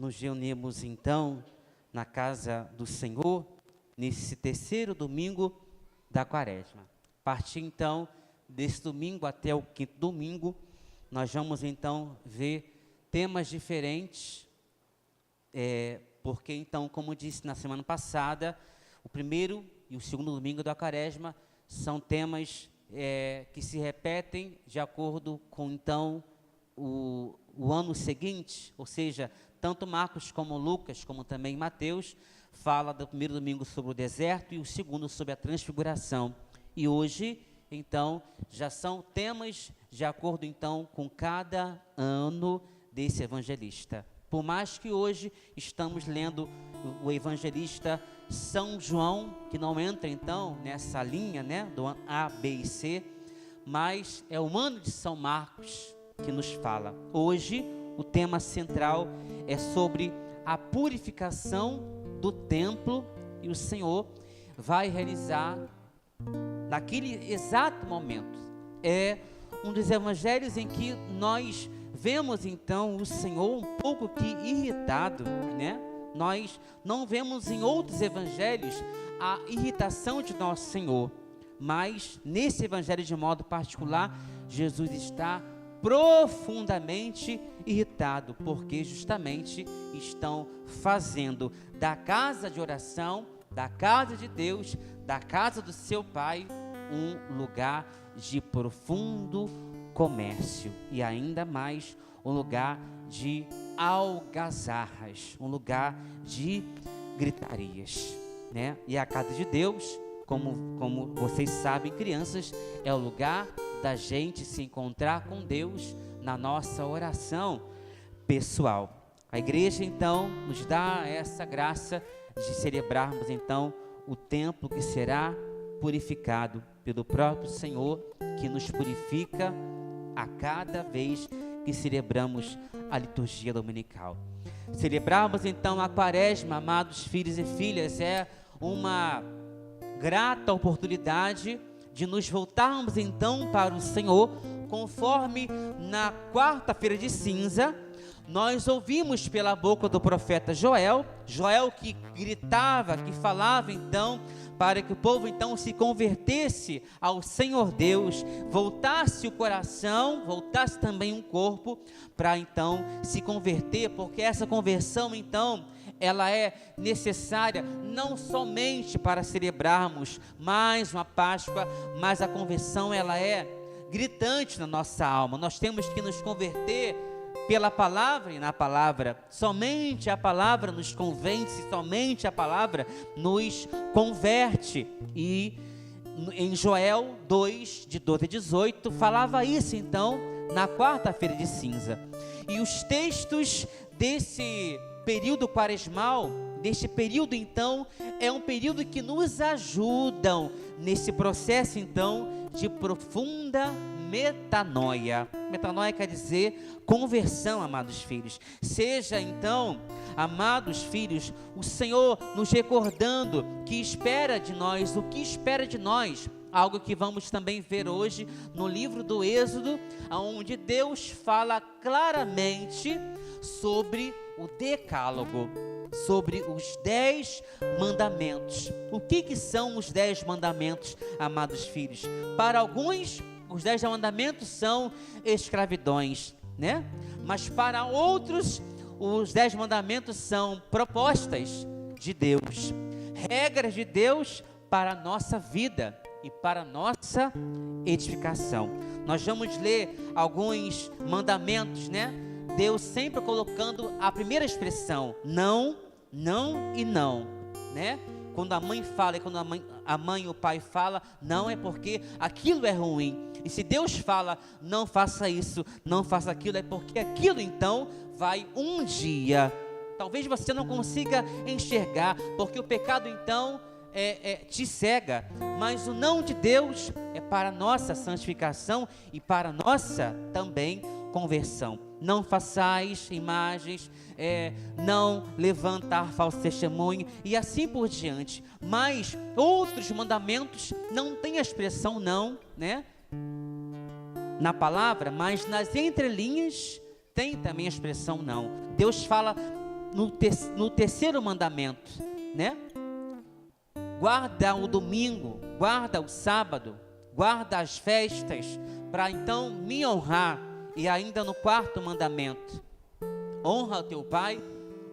nos reunimos então na casa do Senhor, nesse terceiro domingo da Quaresma. A partir então desse domingo até o quinto domingo, nós vamos então ver temas diferentes, porque então, como disse na semana passada, o primeiro e o segundo domingo da Quaresma são temas que se repetem de acordo com então o ano seguinte, ou seja, tanto Marcos como Lucas, como também Mateus, fala do primeiro domingo sobre o deserto e o segundo sobre a transfiguração. E hoje, então, já são temas de acordo então com cada ano desse evangelista. Por mais que hoje estamos lendo o evangelista São João, que não entra então nessa linha, né, do A, B e C, mas é o ano de São Marcos que nos fala. Hoje, o tema central é sobre a purificação do templo, e o Senhor vai realizar naquele exato momento. É um dos evangelhos em que nós vemos então o Senhor um pouco que irritado, né? Nós não vemos em outros evangelhos a irritação de nosso Senhor, mas nesse evangelho de modo particular, Jesus está profundamente irritado, porque justamente estão fazendo da casa de oração, da casa de Deus, da casa do seu Pai, um lugar de profundo comércio, e ainda mais um lugar de algazarras, um lugar de gritarias, né? E a casa de Deus, como vocês sabem, crianças, é o lugar da gente se encontrar com Deus na nossa oração pessoal. A igreja então nos dá essa graça de celebrarmos então o templo que será purificado pelo próprio Senhor, que nos purifica a cada vez que celebramos a liturgia dominical. Celebrarmos então a Quaresma, amados filhos e filhas, é uma grata oportunidade de nos voltarmos então para o Senhor, conforme na quarta-feira de cinza, nós ouvimos pela boca do profeta Joel que gritava, que falava então, para que o povo então se convertesse ao Senhor Deus, voltasse o coração, voltasse também o corpo, para então se converter, porque essa conversão então, ela é necessária não somente para celebrarmos mais uma Páscoa, mas a conversão ela é gritante na nossa alma. Nós temos que nos converter pela palavra e na palavra. Somente a palavra nos convence, somente a palavra nos converte. E em Joel 2, de 12 a 18, falava isso então na quarta-feira de cinza. E os textos desse período quaresmal, deste período então, é um período que nos ajudam nesse processo então de profunda metanoia. Metanoia quer dizer conversão, amados filhos. Seja então, amados filhos, o Senhor nos recordando que espera de nós, o que espera de nós, algo que vamos também ver hoje no livro do Êxodo, onde Deus fala claramente sobre o decálogo, sobre os 10 mandamentos. O que são os 10 mandamentos, amados filhos? Para alguns, os 10 mandamentos são escravidões, né? Mas para outros, os 10 mandamentos são propostas de Deus, regras de Deus para a nossa vida e para a nossa edificação. Nós vamos ler alguns mandamentos, né? Deus sempre colocando a primeira expressão, não, não e não, né? Quando a mãe fala e quando a mãe e o pai fala, não, é porque aquilo é ruim. E se Deus fala, não faça isso, não faça aquilo, é porque aquilo então vai um dia. Talvez você não consiga enxergar, porque o pecado então te cega, mas o não de Deus é para a nossa santificação e para a nossa também conversão. Não façais imagens, não levantar falso testemunho e assim por diante. Mas outros mandamentos não têm a expressão não, né? Na palavra, mas nas entrelinhas tem também a expressão não. Deus fala no terceiro mandamento, né? Guarda o domingo, guarda o sábado, guarda as festas, para então me honrar. E ainda no quarto mandamento, honra o teu pai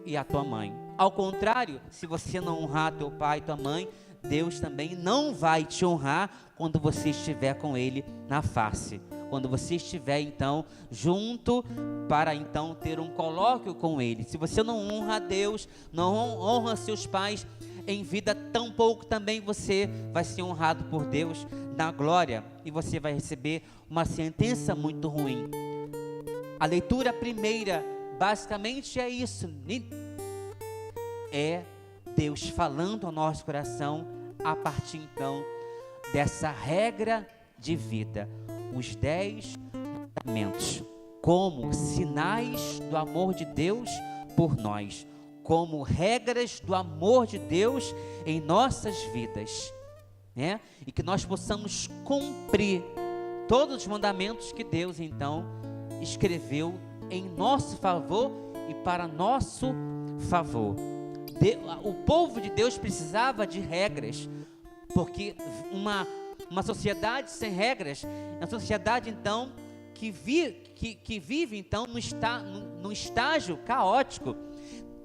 e a tua mãe. Ao contrário, se você não honrar teu pai e tua mãe, Deus também não vai te honrar quando você estiver com Ele na face. Quando você estiver então junto, para então ter um colóquio com Ele. Se você não honra a Deus, não honra seus pais em vida, tampouco também você vai ser honrado por Deus na glória, e você vai receber uma sentença muito ruim. A leitura primeira basicamente é isso, é Deus falando ao nosso coração a partir então dessa regra de vida, os 10 mandamentos, como sinais do amor de Deus por nós, como regras do amor de Deus em nossas vidas, né? E que nós possamos cumprir todos os mandamentos que Deus então escreveu em nosso favor e para nosso favor. O povo de Deus precisava de regras, porque uma sociedade sem regras é uma sociedade então que vive então num estágio caótico.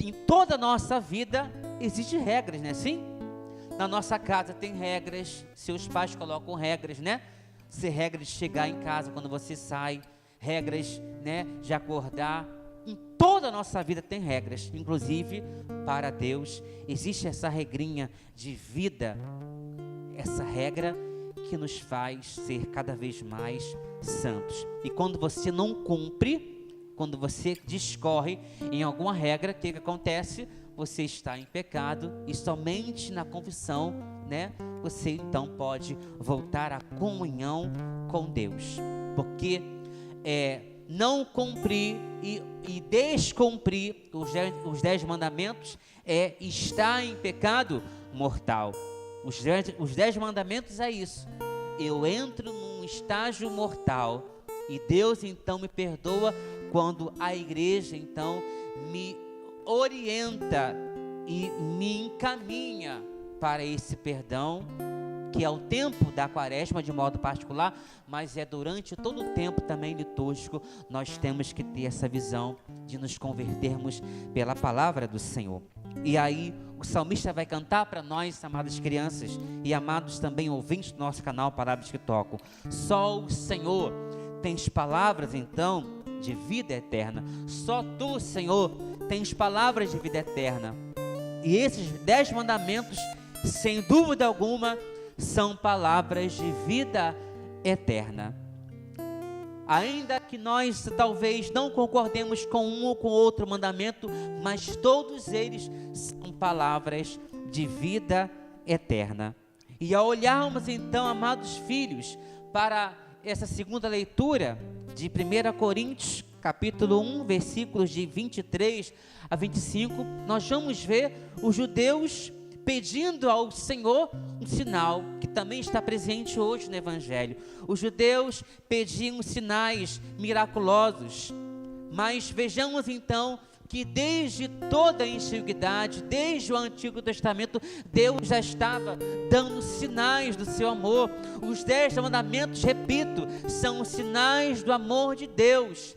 Em toda a nossa vida existem regras, né? Sim? Na nossa casa tem regras, seus pais colocam regras, né? Se regras de chegar em casa quando você sai, regras, né, de acordar. Em toda a nossa vida tem regras, inclusive para Deus existe essa regrinha de vida, essa regra que nos faz ser cada vez mais santos. E quando você não cumpre, quando você discorre em alguma regra, o que acontece? Você está em pecado, e somente na confissão, né, você então pode voltar à comunhão com Deus. Porque não cumprir e descumprir os 10 mandamentos é estar em pecado mortal. Os 10 mandamentos é isso. Eu entro num estágio mortal e Deus então me perdoa quando a igreja então me orienta e me encaminha para esse perdão, que é o tempo da quaresma de modo particular, mas é durante todo o tempo também litúrgico. Nós temos que ter essa visão de nos convertermos pela palavra do Senhor. E aí o salmista vai cantar para nós, amadas crianças e amados também ouvintes do nosso canal Palavras que Tocam: só o Senhor tens palavras então de vida eterna. Só tu, Senhor, tens palavras de vida eterna. E esses 10 mandamentos, sem dúvida alguma, são palavras de vida eterna. Ainda que nós talvez não concordemos com um ou com outro mandamento, mas todos eles são palavras de vida eterna. E ao olharmos então, amados filhos, para essa segunda leitura de 1 Coríntios, capítulo 1, versículos de 23 a 25, nós vamos ver os judeus pedindo ao Senhor um sinal, que também está presente hoje no Evangelho. Os judeus pediam sinais miraculosos, mas vejamos então que desde toda a antiguidade, desde o Antigo Testamento, Deus já estava dando sinais do seu amor. Os 10 mandamentos, repito, são os sinais do amor de Deus.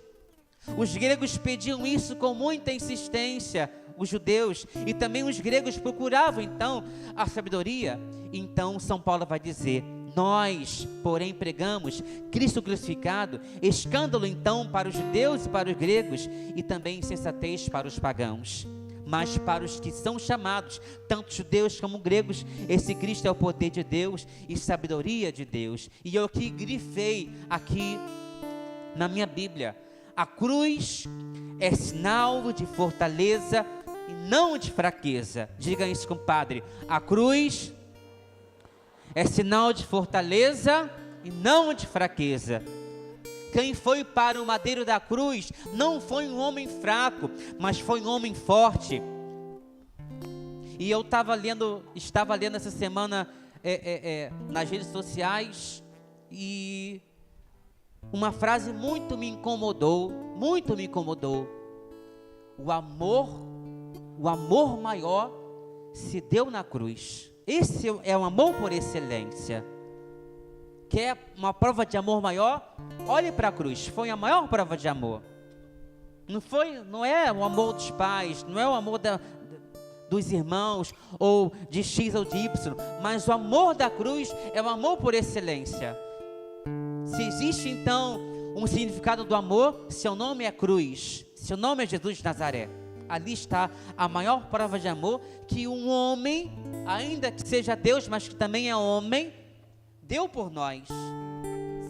Os gregos pediam isso com muita insistência, os judeus, e também os gregos procuravam então a sabedoria. Então São Paulo vai dizer: nós, porém, pregamos Cristo crucificado, escândalo então para os judeus e para os gregos, e também insensatez para os pagãos. Mas para os que são chamados, tanto judeus como gregos, esse Cristo é o poder de Deus e sabedoria de Deus. E eu que grifei aqui na minha Bíblia: a cruz é sinal de fortaleza e não de fraqueza. Diga isso, compadre. A cruz é sinal de fortaleza e não de fraqueza. Quem foi para o madeiro da cruz não foi um homem fraco, mas foi um homem forte. E eu estava lendo essa semana nas redes sociais, e uma frase muito me incomodou. O amor o amor maior se deu na cruz. Esse é o amor por excelência. Quer uma prova de amor maior? Olhe para a cruz, foi a maior prova de amor. Não é o amor dos pais, não é o amor dos irmãos, ou de X ou de Y, mas o amor da cruz é o amor por excelência. Se existe então um significado do amor, seu nome é cruz, seu nome é Jesus de Nazaré. Ali está a maior prova de amor que um homem, ainda que seja Deus, mas que também é homem, deu por nós.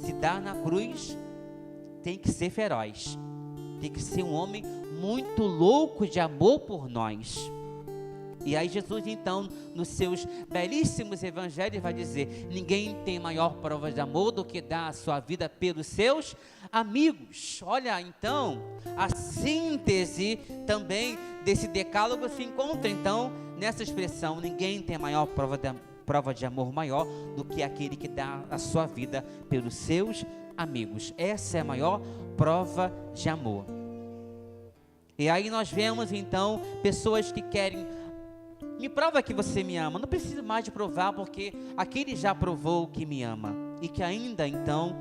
Se dá na cruz, tem que ser feroz, tem que ser um homem muito louco de amor por nós. E aí Jesus então, nos seus belíssimos evangelhos, vai dizer: ninguém tem maior prova de amor do que dar a sua vida pelos seus amigos. Olha, então, a síntese também desse decálogo se encontra então nessa expressão: ninguém tem maior prova de amor maior do que aquele que dá a sua vida pelos seus amigos. Essa é a maior prova de amor. E aí nós vemos então pessoas que querem: me prova que você me ama. Não preciso mais de provar, porque aquele já provou que me ama e que ainda então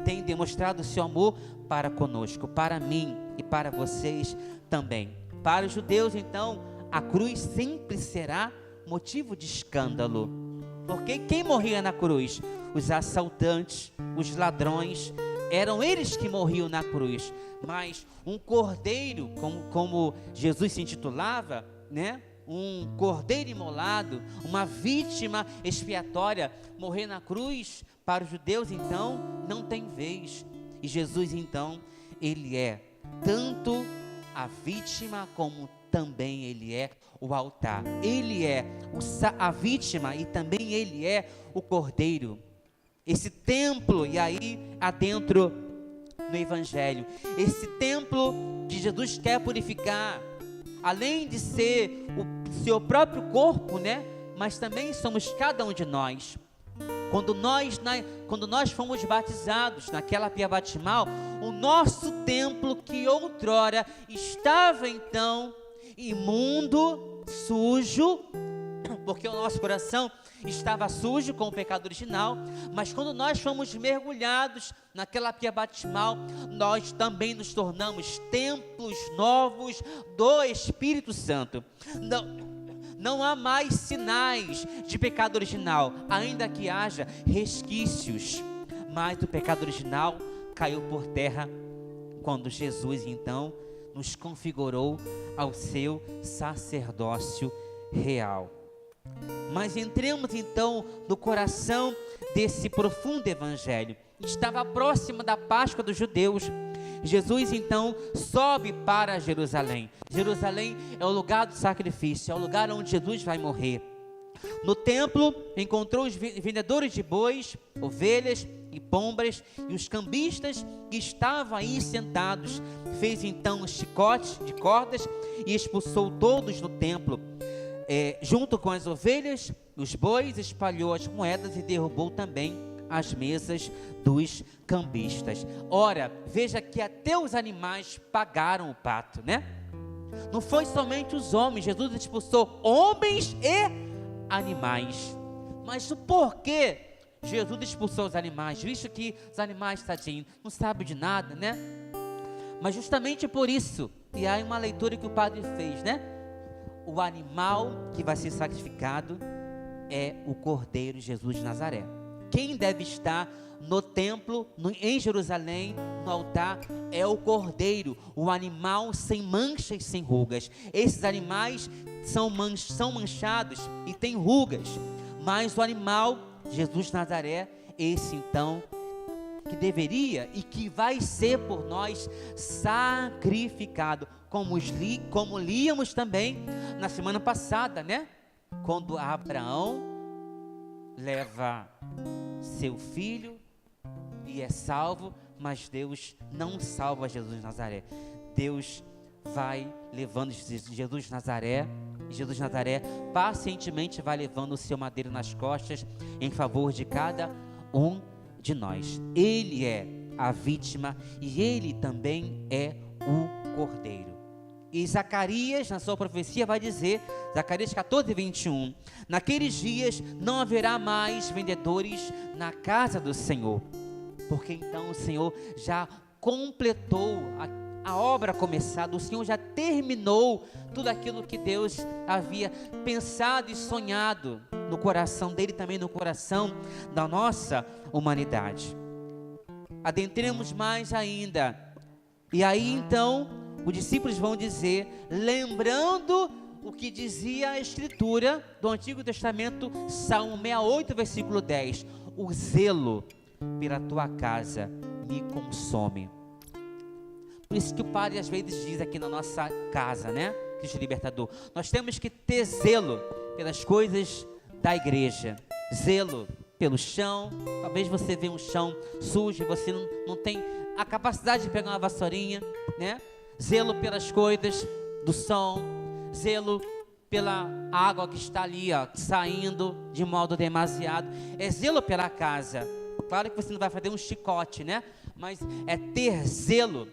tem demonstrado o seu amor para conosco, para mim e para vocês também. Para os judeus então, a cruz sempre será motivo de escândalo, porque quem morria na cruz? Os assaltantes, os ladrões, eram eles que morriam na cruz. Mas um cordeiro, como Jesus se intitulava, né? Um cordeiro imolado, uma vítima expiatória, morrer na cruz, para os judeus então não tem vez. E Jesus então, ele é tanto a vítima como também ele é o altar. Ele é a vítima e também ele é o cordeiro. Esse templo, e aí adentro no evangelho, esse templo que Jesus quer purificar, além de ser o seu próprio corpo, né? Mas também somos cada um de nós. Quando nós fomos batizados naquela pia batismal, o nosso templo que outrora estava então imundo, sujo, porque o nosso coração estava sujo com o pecado original, mas quando nós fomos mergulhados naquela pia batismal, nós também nos tornamos templos novos do Espírito Santo. Não há mais sinais de pecado original, ainda que haja resquícios, mas o pecado original caiu por terra quando Jesus então nos configurou ao seu sacerdócio real. Mas entremos então no coração desse profundo evangelho. Estava próximo da Páscoa dos judeus. Jesus então sobe para Jerusalém. Jerusalém é o lugar do sacrifício, é o lugar onde Jesus vai morrer. No templo encontrou os vendedores de bois, ovelhas e pombas e os cambistas que estavam aí sentados. Fez então um chicote de cordas e expulsou todos no templo. Junto com as ovelhas, os bois, espalhou as moedas e derrubou também as mesas dos cambistas. Ora, veja que até os animais pagaram o pato, né? Não foi somente os homens, Jesus expulsou homens e animais. Mas o porquê Jesus expulsou os animais? Visto que os animais, tadinho, não sabem de nada, né? Mas justamente por isso, e aí uma leitura que o padre fez, né? O animal que vai ser sacrificado é o Cordeiro Jesus de Nazaré. Quem deve estar no templo, em Jerusalém, no altar, é o Cordeiro, o animal sem manchas e sem rugas. Esses animais são manchados e têm rugas, mas o animal, Jesus de Nazaré, esse então, que deveria e que vai ser por nós sacrificado, como líamos também na semana passada, né? Quando Abraão leva seu filho e é salvo, mas Deus não salva Jesus de Nazaré. Deus vai levando Jesus de Nazaré, e Jesus de Nazaré pacientemente vai levando o seu madeiro nas costas em favor de cada um de nós. Ele é a vítima e ele também é o Cordeiro. E Zacarias, na sua profecia, vai dizer, Zacarias 14, 21, naqueles dias não haverá mais vendedores na casa do Senhor, porque então o Senhor já completou a obra começada, o Senhor já terminou tudo aquilo que Deus havia pensado e sonhado no coração dele, também no coração da nossa humanidade. Adentremos mais ainda, e aí então os discípulos vão dizer, lembrando o que dizia a Escritura do Antigo Testamento, Salmo 68, versículo 10, o zelo pela tua casa me consome. Por isso que o Padre às vezes diz aqui na nossa casa, né, Cristo Libertador, nós temos que ter zelo pelas coisas da igreja, zelo pelo chão. Talvez você vê um chão sujo e você não tem a capacidade de pegar uma vassourinha, né? Zelo pelas coisas do som, zelo pela água que está ali, ó, saindo de modo demasiado, é zelo pela casa. Claro que você não vai fazer um chicote, né? Mas é ter zelo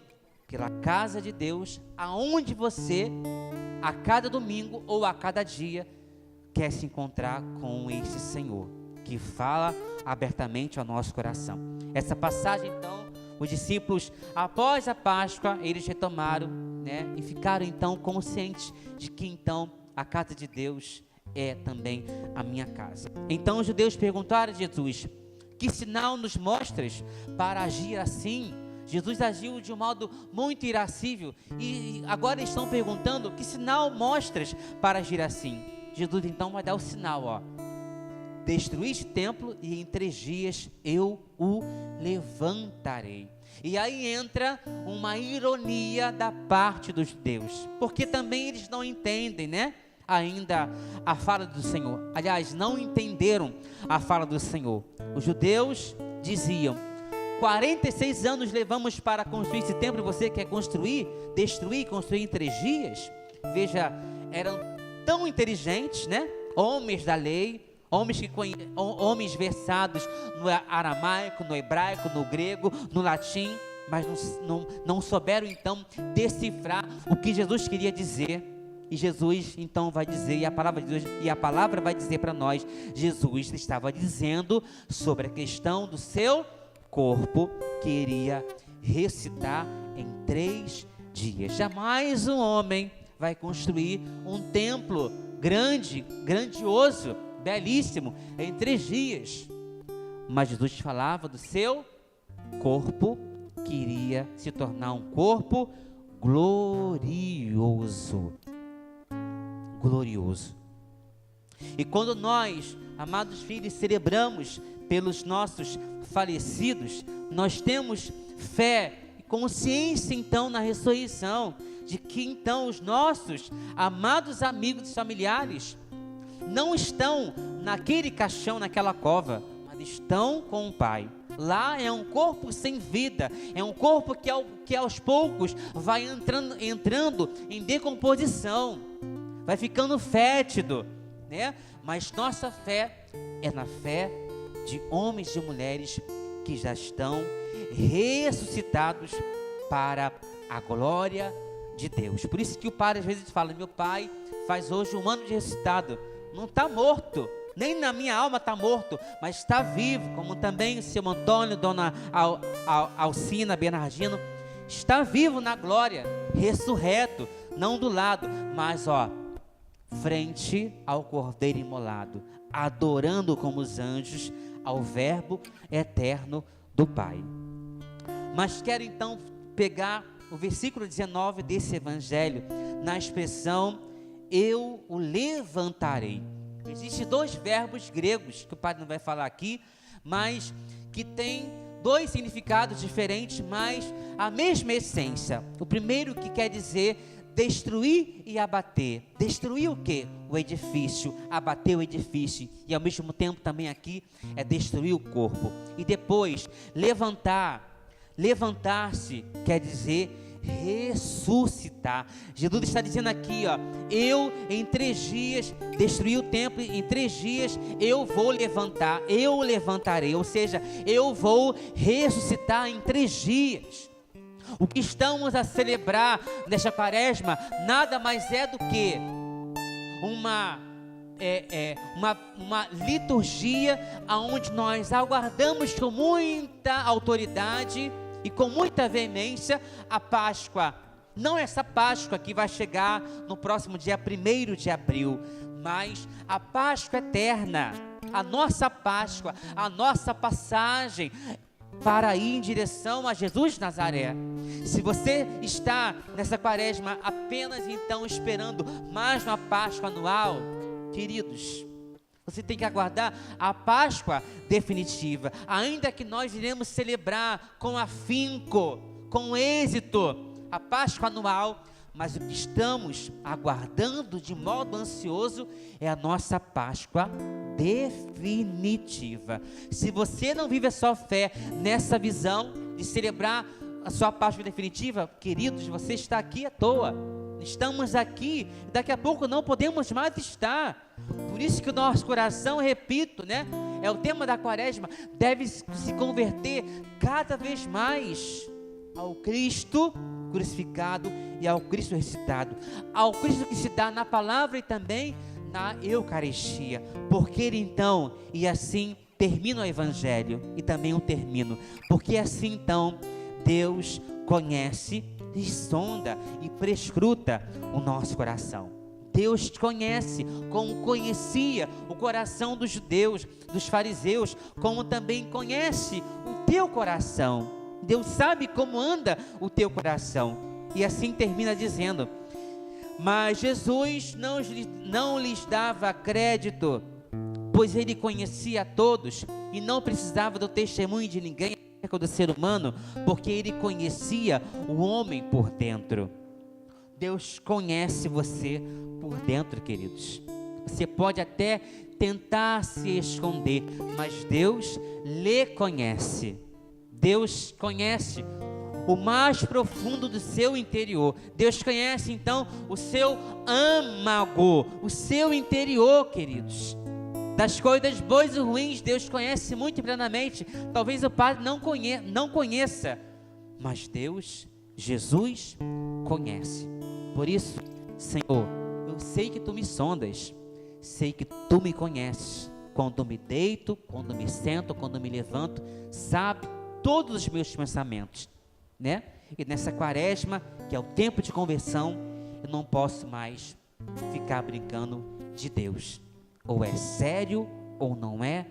pela casa de Deus, aonde você, a cada domingo ou a cada dia, quer se encontrar com esse Senhor, que fala abertamente ao nosso coração. Essa passagem, então, os discípulos, após a Páscoa, eles retomaram, né, e ficaram então conscientes de que então a casa de Deus é também a minha casa. Então os judeus perguntaram a Jesus, que sinal nos mostras para agir assim? Jesus agiu de um modo muito irascível, e agora eles estão perguntando, que sinal mostras para agir assim? Jesus então vai dar o sinal, ó, destruí este templo e em 3 dias eu o levantarei. E aí entra uma ironia da parte dos judeus, porque também eles não entendem, né, ainda a fala do Senhor. Aliás, não entenderam a fala do Senhor. Os judeus diziam, 46 anos levamos para construir esse templo, e você quer construir em 3 dias? Veja, eram tão inteligentes, né, homens da lei, homens versados no aramaico, no hebraico, no grego, no latim, mas não souberam então decifrar o que Jesus queria dizer. E Jesus então vai dizer, e a palavra vai dizer para nós, Jesus estava dizendo sobre a questão do seu corpo, que iria ressuscitar em 3 dias. Jamais um homem vai construir um templo grandioso, belíssimo, em 3 dias. Mas Jesus falava do seu corpo, que iria se tornar um corpo glorioso. E quando nós, amados filhos, celebramos pelos nossos falecidos, nós temos fé e consciência então na ressurreição, de que então os nossos amados amigos e familiares não estão naquele caixão, naquela cova, mas estão com o Pai. Lá é um corpo sem vida, é um corpo que aos poucos vai entrando em decomposição, vai ficando fétido, né? Mas nossa fé é na fé de homens e mulheres que já estão ressuscitados para a glória de Deus. Por isso que o Padre às vezes fala, meu pai faz hoje 1 ano de ressuscitado, não está morto, nem na minha alma está morto, mas está vivo, como também o seu Antônio, Dona Alcina, Bernardino, está vivo na glória, ressurreto, não do lado, mas ó, frente ao Cordeiro imolado, adorando como os anjos ao Verbo eterno do Pai. Mas quero então pegar o versículo 19 desse evangelho, na expressão, eu o levantarei. Existem 2 verbos gregos, que o Padre não vai falar aqui, mas que tem 2 significados diferentes, mas a mesma essência. O primeiro, que quer dizer destruir e abater. Destruir o quê? O edifício, abater o edifício, e ao mesmo tempo também aqui é destruir o corpo. E depois, levantar-se quer dizer ressuscitar. Jesus está dizendo aqui, ó, eu em 3 dias destruí o templo, em 3 dias eu vou levantar, eu o levantarei, ou seja, eu vou ressuscitar em 3 dias. O que estamos a celebrar nesta quaresma nada mais é do que uma liturgia onde nós aguardamos com muita autoridade e com muita veemência a Páscoa. Não essa Páscoa que vai chegar no próximo dia 1º de abril, mas a Páscoa eterna, a nossa Páscoa, a nossa passagem para ir em direção a Jesus de Nazaré. Se você está nessa quaresma apenas então esperando mais uma Páscoa anual, queridos, você tem que aguardar a Páscoa definitiva, ainda que nós iremos celebrar com afinco, com êxito, a Páscoa anual, mas o que estamos aguardando de modo ansioso é a nossa Páscoa definitiva. Se você não vive a sua fé nessa visão de celebrar a sua Páscoa definitiva, queridos, você está aqui à toa. Estamos aqui, daqui a pouco não podemos mais estar. Por isso que o nosso coração, repito, né, é o tema da quaresma, deve se converter cada vez mais ao Cristo crucificado e ao Cristo ressuscitado, ao Cristo que se dá na palavra e também na Eucaristia, porque ele então, e assim termina o Evangelho, e também o termino, porque assim então Deus conhece e sonda e prescruta o nosso coração. Deus te conhece como conhecia o coração dos judeus, dos fariseus, como também conhece o teu coração. Deus sabe como anda o teu coração. E assim termina dizendo: mas Jesus não lhes dava crédito, pois ele conhecia a todos e não precisava do testemunho de ninguém acerca do ser humano, porque ele conhecia o homem por dentro. Deus conhece você por dentro, queridos. Você pode até tentar se esconder, mas Deus lhe conhece. Deus conhece o mais profundo do seu interior. Deus conhece então o seu âmago, o seu interior, queridos. Das coisas boas e ruins, Deus conhece muito plenamente. Talvez o padre não conheça, mas Deus, Jesus, conhece. Por isso, Senhor, eu sei que Tu me sondas, sei que Tu me conheces. Quando me deito, quando me sento, quando me levanto, sabe todos os meus pensamentos, né? E nessa quaresma, que é o tempo de conversão, eu não posso mais ficar brincando de Deus. Ou é sério ou não é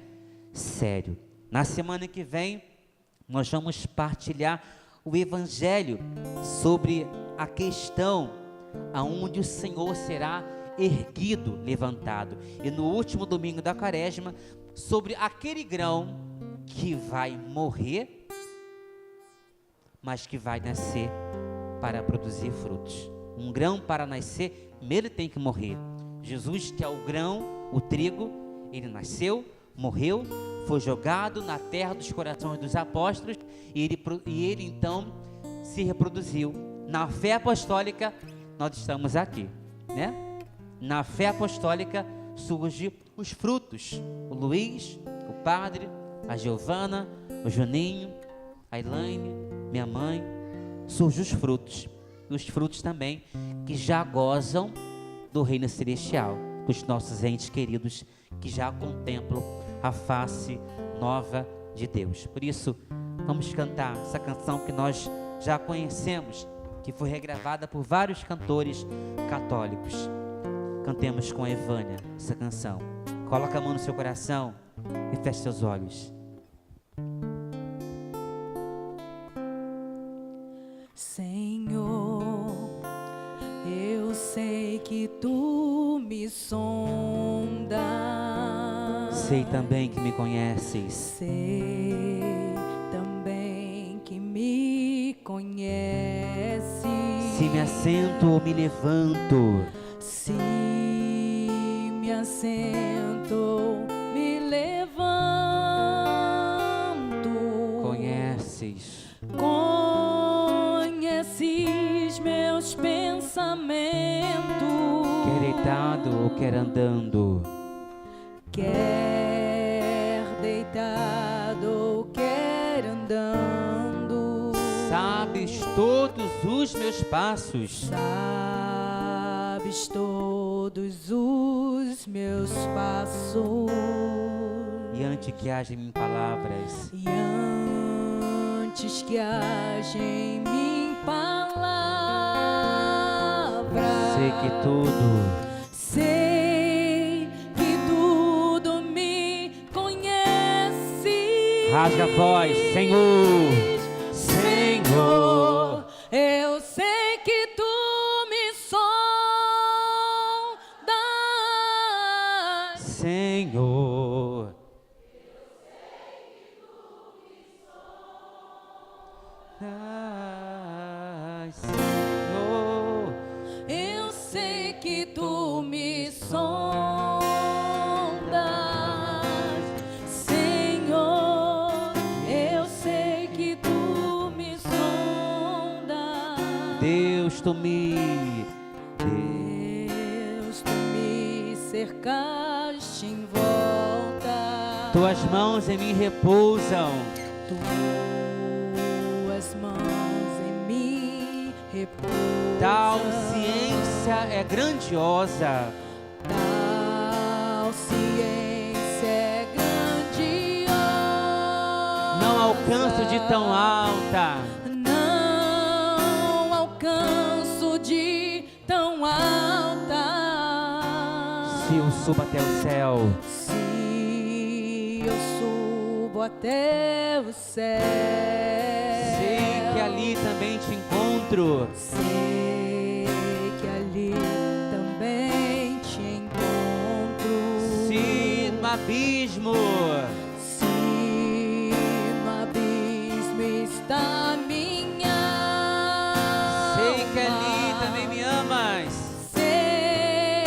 sério. Na semana que vem, nós vamos partilhar o Evangelho sobre a questão aonde o Senhor será erguido, levantado. E no último domingo da quaresma, sobre aquele grão que vai morrer, mas que vai nascer para produzir frutos. Um grão para nascer, primeiro tem que morrer. Jesus, que é o grão, o trigo, ele nasceu, morreu, foi jogado na terra dos corações dos apóstolos e ele então se reproduziu. Na fé apostólica, nós estamos aqui, né? Na fé apostólica surgem os frutos. O Luiz, o padre, a Giovana, o Juninho, a Elaine, minha mãe, surgem os frutos. E os frutos também que já gozam do reino celestial, os nossos entes queridos que já contemplam a face nova de Deus. Por isso, vamos cantar essa canção que nós já conhecemos, que foi regravada por vários cantores católicos. Cantemos com a Evânia essa canção. Coloca a mão no seu coração e feche seus olhos. Senhor, eu sei que Tu me sondas. Sei também que me conheces. Sei também que me conheces. Se me assento ou me levanto, se me assento ou me levanto, conheces. Conheces meus pensamentos. Quer deitado ou quer andando, quer deitado ou quer andando. sabes todo os meus passos. Sabes todos os meus passos. E antes que haja em mim palavras, E antes que haja em mim palavras, sei que tudo me conhece. rasga a voz, Senhor, Senhor. Eu sei que tu me sondas. Senhor, ai, Senhor, Eu sei que tu me sondas, Senhor. Eu sei que tu me sondas. Deus, tu me cercaste em volta. tuas mãos em mim repousam. Tuas mãos em mim repousam. Tal ciência é grandiosa. Tal ciência é grandiosa. Não alcanço de tão alta. Não alcanço de tão alta. Se eu subo até o céu, Se eu subo até o céu, sei que ali também te encontro. sei que ali também te encontro. Se no abismo, Se no abismo está minha sei que ali alma, também me amas. sei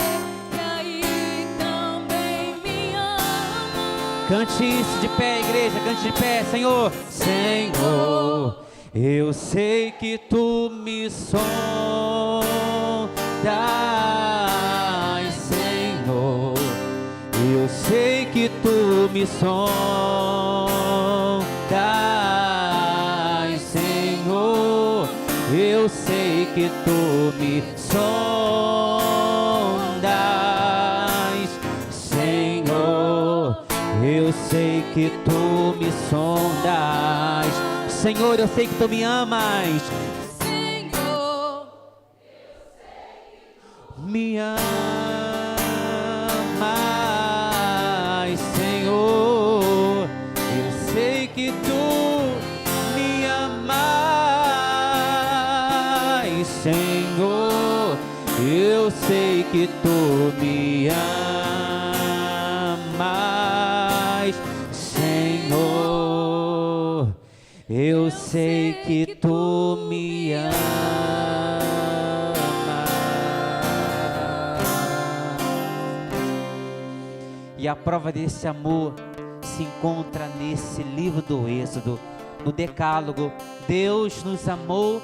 que aí também me ama. Cante isso de pé, igreja, cante de pé, Senhor. Senhor, eu sei que tu me sondas, Senhor. Eu sei que tu me sondas, Senhor. Eu sei que tu me sondas, Senhor. Eu sei que tu me sondas, Senhor. Eu sei que tu me amas, Senhor, me amas, Senhor. Eu sei que tu me amas, Senhor. Eu sei que tu me amas, Senhor. Eu sei que tu me amas. E a prova desse amor se encontra nesse livro do Êxodo, no Decálogo. Deus nos amou,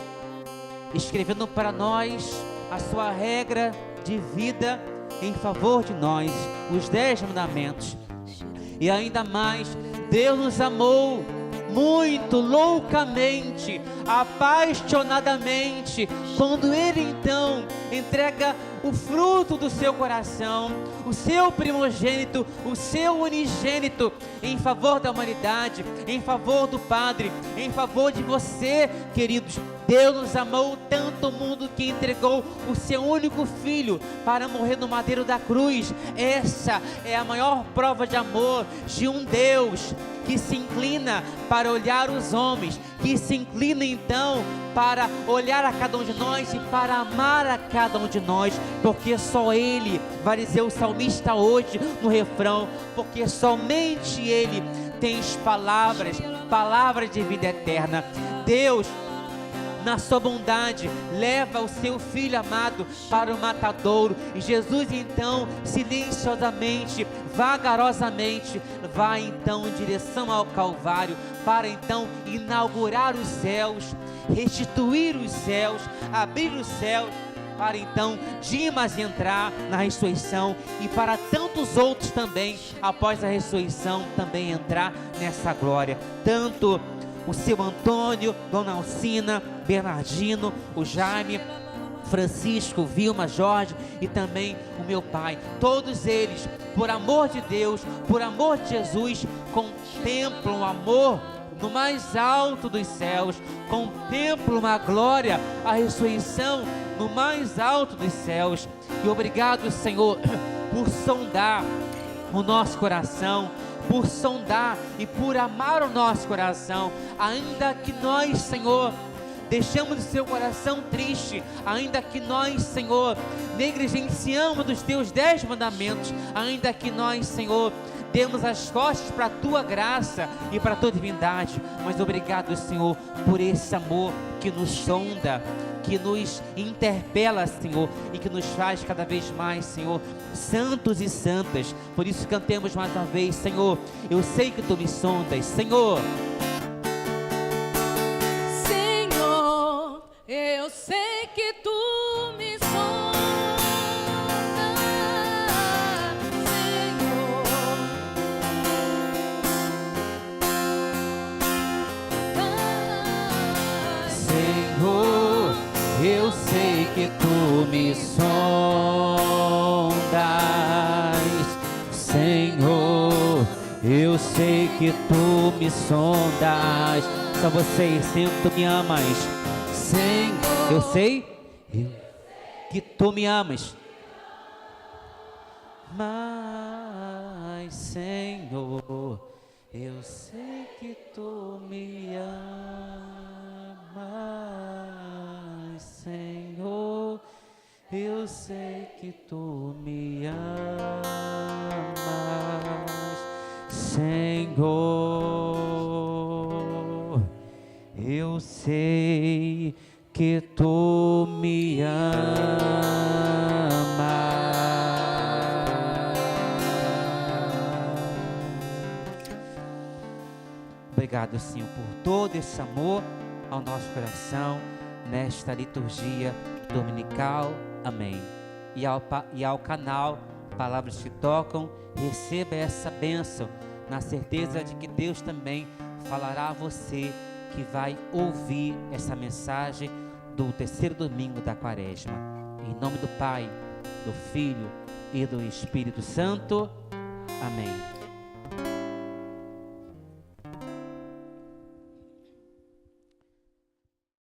escrevendo para nós a sua regra de vida em favor de nós, os 10 mandamentos. E ainda mais, Deus nos amou muito, loucamente, apaixonadamente, quando Ele então entrega o fruto do seu coração, o seu primogênito, o seu unigênito, em favor da humanidade, em favor do Padre, em favor de você, queridos. Deus nos amou tanto o mundo que entregou o seu único filho para morrer no madeiro da cruz. Essa é a maior prova de amor de um Deus que se inclina para olhar os homens, que se inclina então para olhar a cada um de nós e para amar a cada um de nós, porque só Ele, vai dizer o salmista hoje no refrão, porque somente Ele tem palavras de vida eterna. Deus, na sua bondade, leva o seu Filho amado para o matadouro, e Jesus então, silenciosamente, vagarosamente, vai então em direção ao Calvário, para então inaugurar os céus, restituir os céus, abrir os céus, para então Dimas entrar na ressurreição, e para tantos outros também, após a ressurreição, também entrar nessa glória. Tanto o seu Antônio, Dona Alcina, Bernardino, o Jaime, Francisco, Vilma, Jorge e também o meu pai. Todos eles, por amor de Deus, por amor de Jesus, contemplam o amor no mais alto dos céus, contemplam a glória, a ressurreição no mais alto dos céus. E obrigado, Senhor, por sondar o nosso coração, por sondar e por amar o nosso coração, ainda que nós, Senhor, deixamos o seu coração triste, ainda que nós, Senhor, negligenciamos dos teus 10 mandamentos, ainda que nós, Senhor, demos as costas para a tua graça e para a tua divindade. Mas obrigado, Senhor, por esse amor que nos sonda, que nos interpela, Senhor, e que nos faz cada vez mais, Senhor, santos e santas. Por isso cantemos mais uma vez: Senhor, eu sei que tu me sondas, Senhor. Eu sei que tu me sondas, Senhor. Eu sei que tu me sondas, Senhor. Eu sei que tu me sondas. Só você, Senhor, tu me amas. Senhor, eu sei que tu me amas, mas, Senhor, eu sei que tu me amas, Senhor, eu sei que tu me amas, Senhor, eu sei que tu me amas. Obrigado, Senhor, por todo esse amor ao nosso coração nesta liturgia dominical. Amém. E ao canal Palavras que Tocam, receba essa bênção, na certeza de que Deus também falará a você que vai ouvir essa mensagem do terceiro domingo da Quaresma. Em nome do Pai, do Filho e do Espírito Santo. Amém.